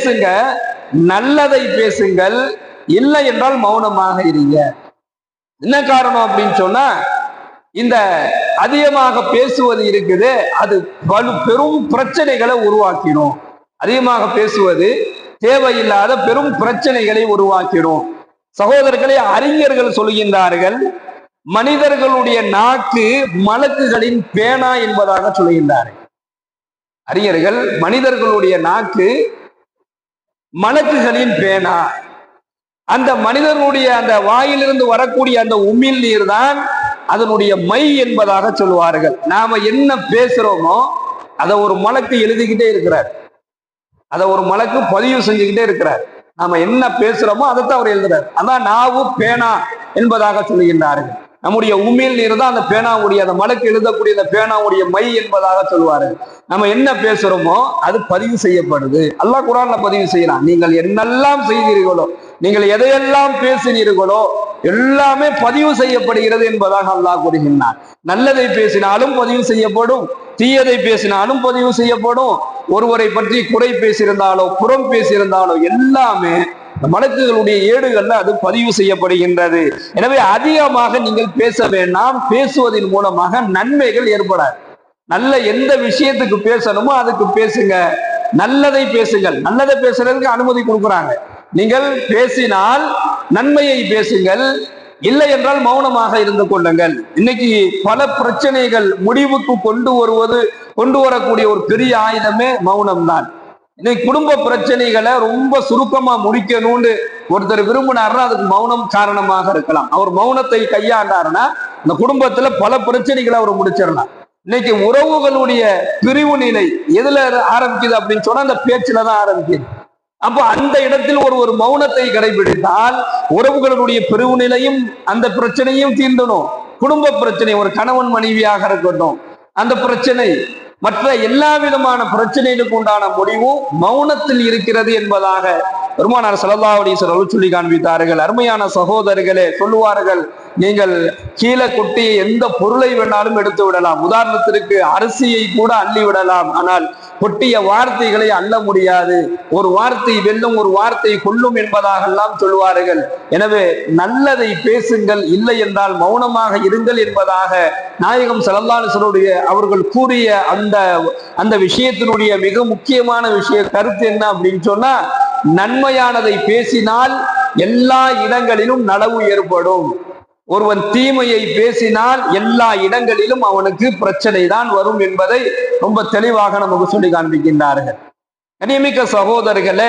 பேசுங்க, நல்லதை பேசுங்கள், இல்லை என்றால் மௌனமாக இருங்க. என்ன காரணம் அப்படின்னு சொன்னா, இந்த அதிகமாக பேசுவது இருக்குது, அது பெரும் பிரச்சனைகளை உருவாக்கிடும். அதிகமாக பேசுவது தேவையில்லாத பெரும் பிரச்சனைகளை உருவாக்கிடும். சகோதரர்களை, அறிஞர்கள் சொல்கின்றார்கள், மனிதர்களுடைய நாக்கு மலக்குகளின் பேனா என்பதாக சொல்கின்றார்கள். அறிஞர்கள் மனிதர்களுடைய நாக்கு மலக்குகளின் பேனா. அந்த மனிதனுடைய அந்த வாயிலிருந்து வரக்கூடிய அந்த உமிழ் நீர் தான் அதனுடைய மை என்பதாக சொல்வார்கள். நாம என்ன பேசுறோமோ அதை ஒரு மலக்கு எழுதிக்கிட்டே இருக்கிறார், அதை ஒரு மலக்கு பதிவு செஞ்சுக்கிட்டே இருக்கிறார். நாம என்ன பேசுறோமோ அதைத்தான் அவர் எழுதுறார். அதான் நாவு பேனா என்பதாக சொல்லுகின்றார்கள். நம்முடைய உமிழ் நீர் தான் அந்த பேனாவுடைய, அந்த மலக்கு எழுதக்கூடிய அந்த பேனாவுடைய மை என்பதாக சொல்வார்கள். நம்ம என்ன பேசுறோமோ அது பதிவு செய்யப்படுது. அல்லாஹ் குர்ஆன்ல பதிவு செய்யலாம். நீங்கள் என்னெல்லாம் செய்தீர்களோ, நீங்கள் எதையெல்லாம் பேசினீர்களோ எல்லாமே பதிவு செய்யப்படுகிறது என்பதாக அல்லாஹ் கூறுகின்றான். நல்லதை பேசினாலும் பதிவு செய்யப்படும், தீயதை பேசினாலும் பதிவு செய்யப்படும். ஒருவரை பற்றி குறை பேசியிருந்தாலோ புறம் பேசியிருந்தாலோ எல்லாமே மலக்குகளுடைய ஏடுகள்ல அது பதிவு செய்யப்படுகின்றது. எனவே அதிகமாக நீங்கள் பேச வேண்டாம். பேசுவதன் மூலமாக நன்மைகள் ஏற்படாது. நல்ல எந்த விஷயத்துக்கு பேசணுமோ அதுக்கு பேசுங்க, நல்லதை பேசுங்கள். நல்லதை பேசுறதுக்கு அனுமதி கொடுக்குறாங்க. நீங்கள் பேசினால் நன்மையை பேசுங்கள், இல்லை என்றால் மௌனமாக இருந்து கொள்ளுங்கள். இன்னைக்கு பல பிரச்சனைகள் முடிவுக்கு கொண்டு வரக்கூடிய ஒரு பெரிய ஆயுதமே மௌனம் தான். இன்னைக்கு குடும்ப பிரச்சனைகளை ரொம்ப சுருக்கமா முடிக்கணும்னு ஒருத்தர் விரும்பினாருன்னா அதுக்கு மௌனம் காரணமாக இருக்கலாம். அவர் மௌனத்தை கையாண்டாருன்னா இந்த குடும்பத்துல பல பிரச்சனைகளை அவர் முடிச்சிடலாம். இன்னைக்கு உறவுகளுடைய பிரிவு நிலை எதுல ஆரம்பிக்குது அப்படின்னு சொன்னா அந்த பேச்சுல தான் ஆரம்பிக்குது. அப்ப அந்த இடத்தில் ஒரு மௌனத்தை கடைபிடித்தால் உறவுகளுடைய பிரிவு நிலையும் அந்த பிரச்சனையும் தீர்ந்தணும். குடும்ப பிரச்சனை, ஒரு கணவன் மனைவியாக இருக்கட்டும், அந்த பிரச்சனை, மற்ற எல்லா விதமான பிரச்சனைகளுக்கு உண்டான முடிவும் மௌனத்தில் இருக்கிறது என்பதாக பெருமானார் ஸல்லல்லாஹு அலைஹி வஸல்லம் சொல்லி காண்பித்தார்கள். அருமையான சகோதரர்களே, சொல்லுவார்கள், நீங்கள் கீழே கொட்டிய எந்த பொருளை வேணாலும் எடுத்து விடலாம், உதாரணத்திற்கு அரிசியை கூட அள்ளி விடலாம், ஆனால் கொட்டிய வார்த்தைகளை அள்ள முடியாது. ஒரு வார்த்தை வெல்லும், ஒரு வார்த்தை கொல்லும் என்பதாக எல்லாம் சொல்லுவார்கள். எனவே நல்லதை பேசுங்கள், இல்லை என்றால் மௌனமாக இருங்கள் என்பதாக நாயகம் ஸல்லல்லாஹு அலைஹி வஸல்லம் அவர்கள் கூறிய அந்த விஷயத்தினுடைய மிக முக்கியமான கருத்து என்ன அப்படின்னு சொன்னா, நன்மையானதை பேசினால் எல்லா இடங்களிலும் நலவு ஏற்படும். ஒருவன் தீமையை பேசினால் எல்லா இடங்களிலும் அவனுக்கு பிரச்சனை தான் வரும் என்பதை ரொம்ப தெளிவாக நமக்கு சொல்லி காண்பிக்கின்றார்கள். கண்ணியமிக்க சகோதரர்களே,